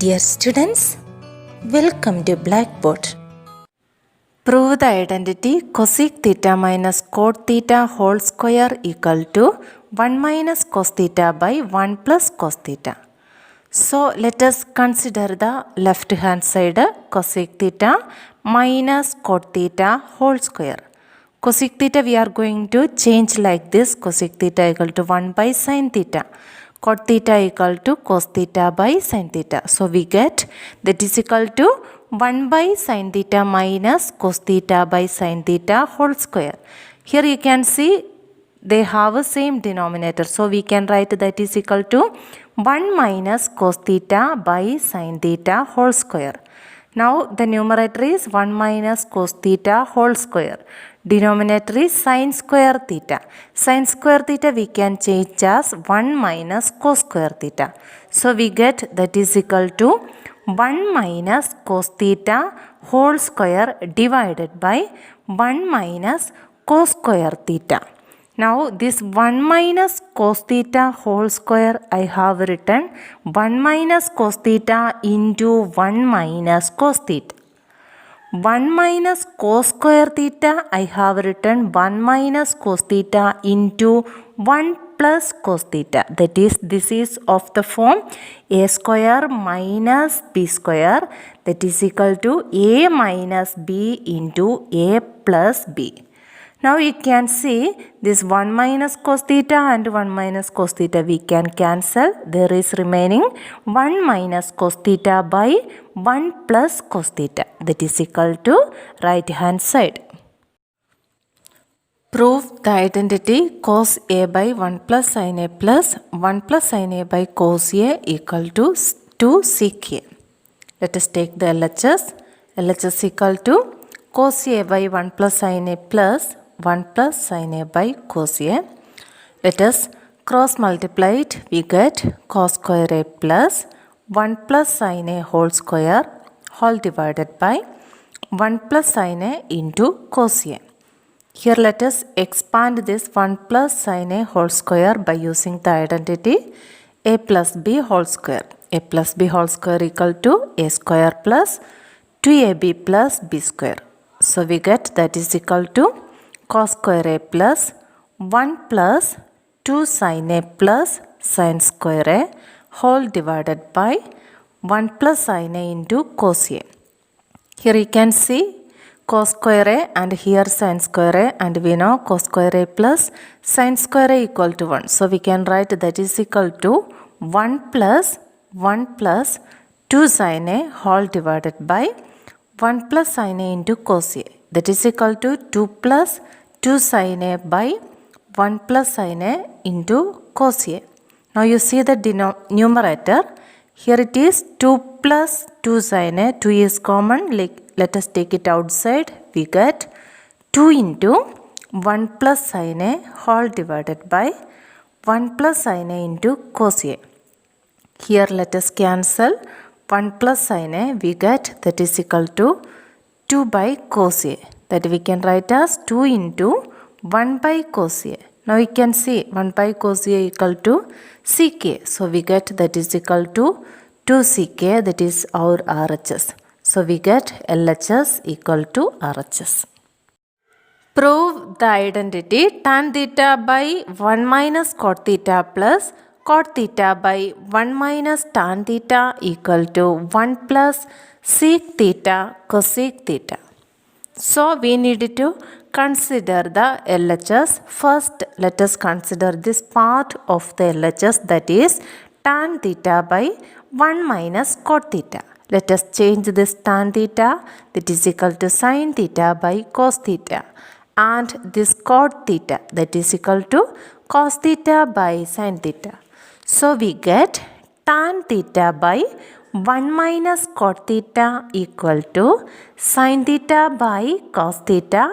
Dear students, welcome to Blackboard. Prove the identity cosec theta minus cot theta whole square equal to 1 minus cos theta by 1 plus cos theta. So let us consider the left hand side cosec theta minus cot theta whole square. Cosec theta we are going to change like this. Cosec theta equal to 1 by sin theta. Cot theta equal to cos theta by sin theta. So we get that is equal to 1 by sin theta minus cos theta by sin theta whole square. Here you can see they have a same denominator. So we can write that is equal to 1 minus cos theta by sin theta whole square. Now the numerator is 1 minus cos theta whole square. Denominator is sin square theta. Sin square theta we can change as 1 minus cos square theta. So we get that is equal to 1 minus cos theta whole square divided by 1 minus cos square theta. Now this 1 minus cos theta whole square I have written 1 minus cos theta into 1 minus cos theta. 1 minus cos square theta I have written 1 minus cos theta into 1 plus cos theta. That is, this is of the form a square minus b square, that is equal to a minus b into a plus b. Now you can see this 1 minus cos theta and 1 minus cos theta we can cancel. There is remaining 1 minus cos theta by 1 plus cos theta, that is equal to right hand side. Prove the identity cos a by 1 plus sin a plus 1 plus sin a by cos a equal to 2 sec a. Let us take the LHS. LHS equal to cos a by 1 plus sin a plus 1 plus sin a by cos a. Let us cross multiply it. We get cos square a plus 1 plus sin a whole square whole divided by 1 plus sin a into cos a. Here let us expand this 1 plus sin a whole square by using the identity a plus b whole square. A plus b whole square equal to a square plus 2ab plus b square. So we get that is equal to cos square a plus 1 plus 2 sin a plus sin square a whole divided by 1 plus sin a into cos a. Here you can see cos square a and here sin square a, and we know cos square a plus sin square a equal to 1. So we can write that is equal to 1 plus 2 sin a whole divided by 1 plus sin a into cos a. That is equal to 2 plus 2 sin a by 1 plus sin a into cos a. Now you see the numerator. Here it is 2 plus 2 sin a. 2 is common. Let us take it outside. We get 2 into 1 plus sin a whole divided by 1 plus sin a into cos a. Here let us cancel 1 plus sin a. We get that is equal to 2 by cos a. That we can write as 2 into 1 by cos a. Now you can see 1 by cos a equal to sec a. So we get that is equal to 2 sec a, that is our RHS. So we get LHS equal to RHS. Prove the identity tan theta by 1 minus cot theta plus cot theta by 1 minus tan theta equal to 1 plus sec theta cosec theta. So we need to consider the LHS. First let us consider this part of the LHS, that is tan theta by 1 minus cot theta. Let us change this tan theta, that is equal to sin theta by cos theta, and this cot theta, that is equal to cos theta by sin theta. So we get tan theta by 1 minus cot theta equal to sin theta by cos theta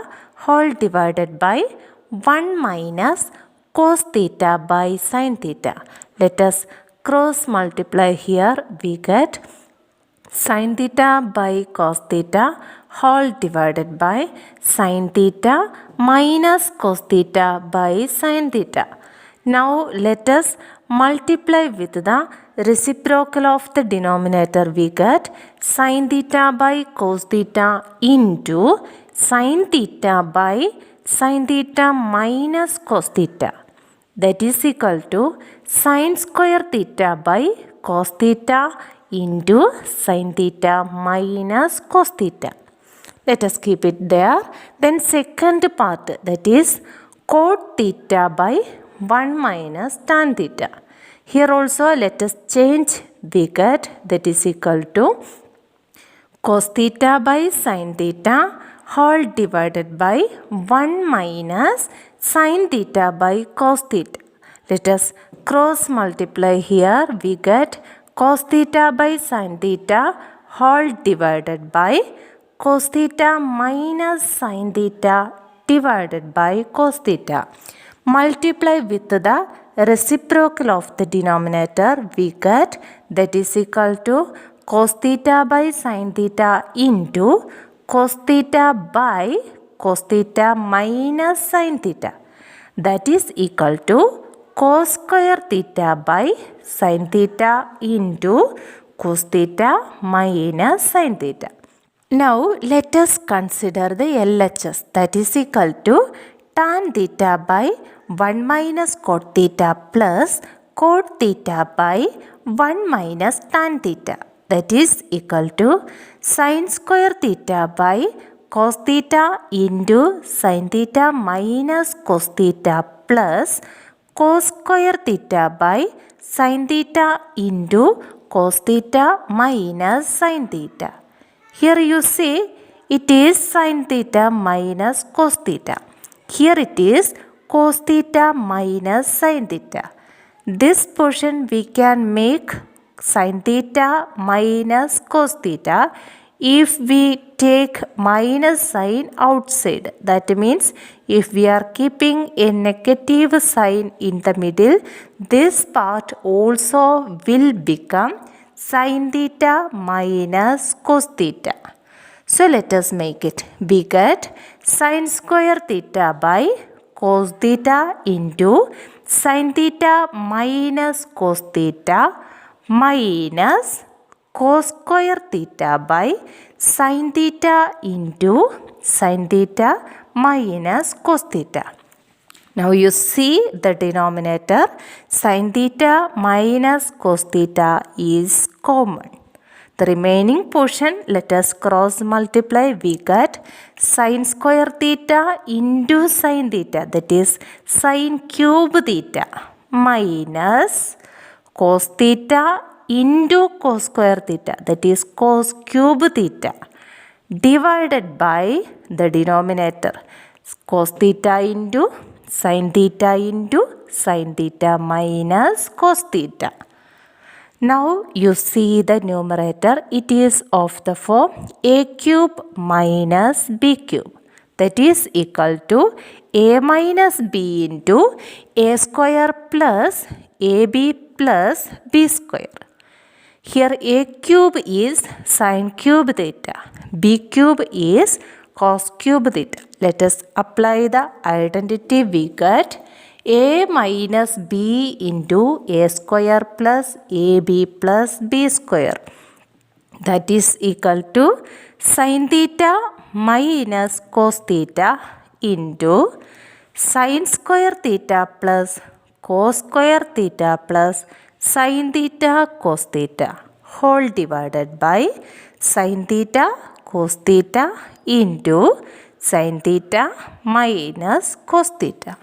whole divided by 1 minus cos theta by sin theta. Let us cross multiply here. We get sin theta by cos theta whole divided by sin theta minus cos theta by sin theta. Now let us multiply with the reciprocal of the denominator, we get sin theta by cos theta into sin theta by sin theta minus cos theta. That is equal to sin square theta by cos theta into sin theta minus cos theta. Let us keep it there. Then second part, that is cot theta by 1 minus tan theta. Here also let us change. We get that is equal to cos theta by sin theta whole divided by 1 minus sin theta by cos theta. Let us cross multiply here. We get cos theta by sin theta whole divided by cos theta minus sin theta divided by cos theta. Multiply with the reciprocal of the denominator, we get that is equal to cos theta by sin theta into cos theta by cos theta minus sin theta. That is equal to cos square theta by sin theta into cos theta minus sin theta. Now let us consider the LHS, that is equal to tan theta by 1 minus cot theta plus cot theta by 1 minus tan theta. That is equal to sin square theta by cos theta into sin theta minus cos theta plus cos square theta by sin theta into cos theta minus sin theta. Here you see it is sin theta minus cos theta. Here it is cos theta minus sin theta. This portion we can make sin theta minus cos theta if we take minus sign outside. That means if we are keeping a negative sign in the middle, this part also will become sin theta minus cos theta. So let us make it. We get sin square theta by cos theta into sin theta minus cos theta minus cos square theta by sin theta into sin theta minus cos theta. Now you see the denominator sin theta minus cos theta is common. The remaining portion, let us cross multiply. We get sin square theta into sin theta, that is sin cube theta minus cos theta into cos square theta, that is cos cube theta, divided by the denominator cos theta into sin theta minus cos theta. Now you see the numerator, it is of the form a cube minus b cube, that is equal to a minus b into a square plus ab plus b square. Here a cube is sin cube theta, b cube is cos cube theta. Let us apply the identity. We get a minus b into a square plus ab plus b square. That is equal to sin theta minus cos theta into sin square theta plus cos square theta plus sin theta cos theta whole divided by sin theta cos theta into sin theta minus cos theta.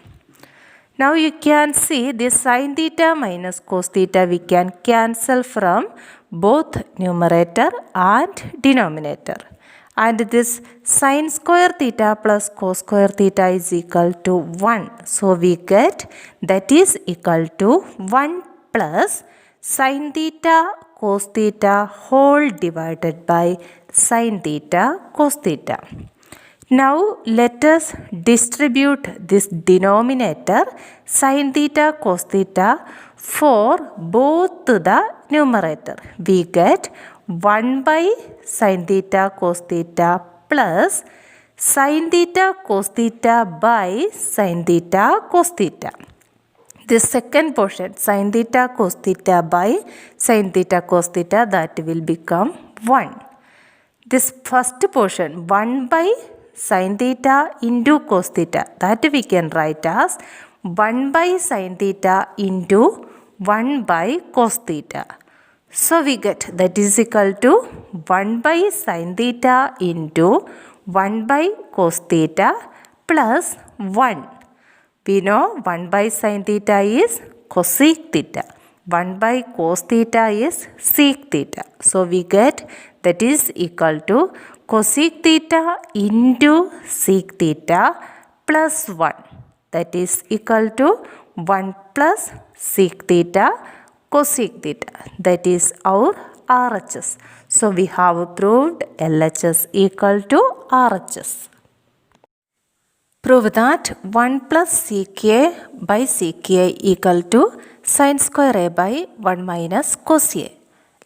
Now you can see this sin theta minus cos theta we can cancel from both numerator and denominator. And this sin square theta plus cos square theta is equal to 1. So we get that is equal to 1 plus sin theta cos theta whole divided by sin theta cos theta. Now let us distribute this denominator sin theta cos theta for both the numerator. We get 1 by sin theta cos theta plus sin theta cos theta by sin theta cos theta. This second portion, sin theta cos theta by sin theta cos theta, that will become 1. This first portion, 1 by sin theta into cos theta, that we can write as 1 by sin theta into 1 by cos theta. So we get that is equal to 1 by sin theta into 1 by cos theta plus 1. We know 1 by sin theta is cosec theta. 1 by cos theta is sec theta. So we get that is equal to cosec theta into sec theta plus 1. That is equal to 1 plus sec theta cosec theta. That is our RHS. So we have proved LHS equal to RHS. Prove that 1 plus sec A by sec A equal to sin square A by 1 minus cos A.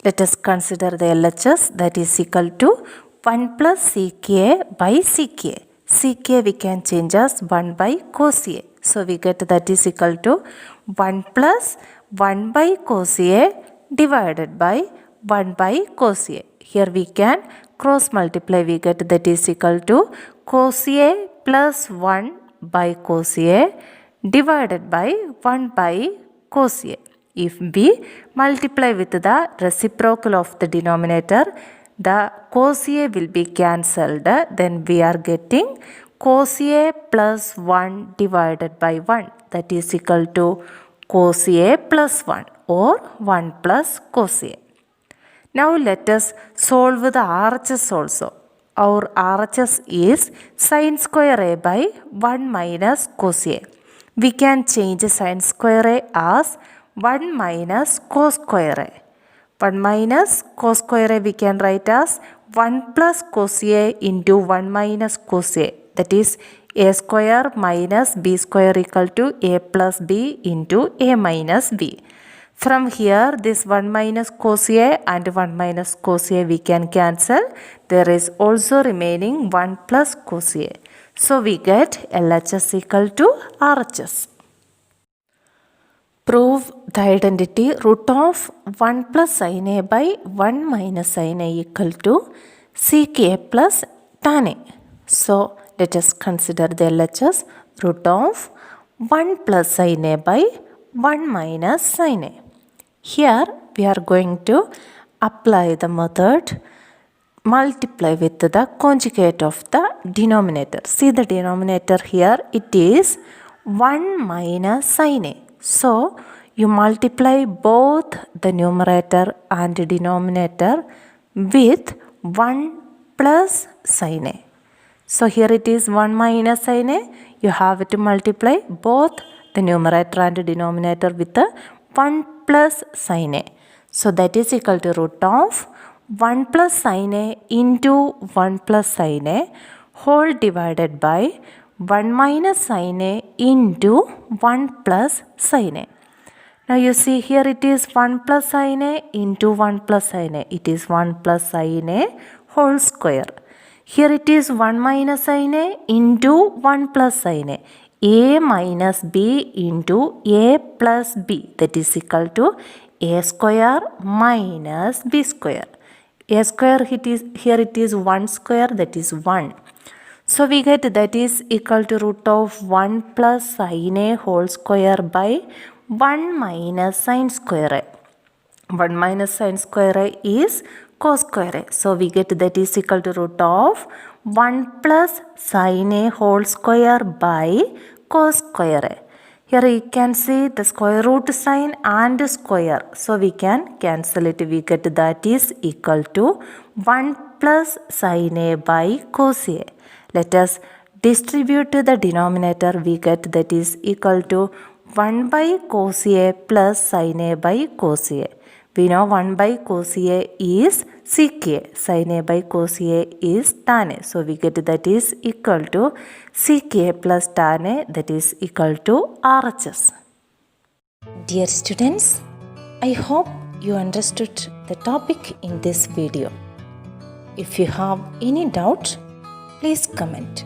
Let us consider the LHS, that is equal to 1 plus sec A by sec A. Sec A we can change as 1 by cos A. So we get that is equal to 1 plus 1 by cos A divided by 1 by cos A. Here we can cross multiply, we get that is equal to cos A plus 1 by cos A divided by 1 by cos A. If we multiply with the reciprocal of the denominator, the cos A will be cancelled. Then we are getting cos A plus 1 divided by 1. That is equal to cos A plus 1 or 1 plus cos A. Now let us solve the RHS also. Our RHS is sin square A by 1 minus cos A. We can change sin square A as 1 minus cos square A. 1 minus cos square A we can write as 1 plus cos A into 1 minus cos A. That is A square minus B square equal to A plus B into A minus B. From here, this 1 minus cos A and 1 minus cos A we can cancel. There is also remaining 1 plus cos A. So we get LHS equal to RHS. Prove the identity root of 1 plus sin A by 1 minus sin A equal to sec A plus tan A. So let us consider the LHS root of 1 plus sin A by 1 minus sin A. Here we are going to apply the method multiply with the conjugate of the denominator. See the denominator here, it is 1 minus sin A. So you multiply both the numerator and denominator with 1 plus sin A. So here it is 1 minus sin A. You have to multiply both the numerator and denominator with the 1 plus sin A. So that is equal to root of 1 plus sin A into 1 plus sin A whole divided by 1 minus sin A into 1 plus sin A. Now you see here it is 1 plus sin A into 1 plus sin A. It is 1 plus sin A whole square. Here it is 1 minus sin A into 1 plus sin A. A minus B into A plus B, that is equal to A square minus B square. A square here it is 1 square, that is 1. So we get that is equal to root of 1 plus sin A whole square by 1 minus sin square A. 1 minus sin square A is cos square A. So we get that is equal to root of 1 plus sin A whole square by cos square A. Here you can see the square root sign and square. So we can cancel it. We get that is equal to 1 plus sin A by cos A. Let us distribute the denominator. We get that is equal to 1 by cos A plus sin A by cos A. We know 1 by cos A is sec A. Sin A by cos A is tan A. So we get that is equal to sec A plus tan A, that is equal to RHS. Dear students, I hope you understood the topic in this video. If you have any doubt, please comment.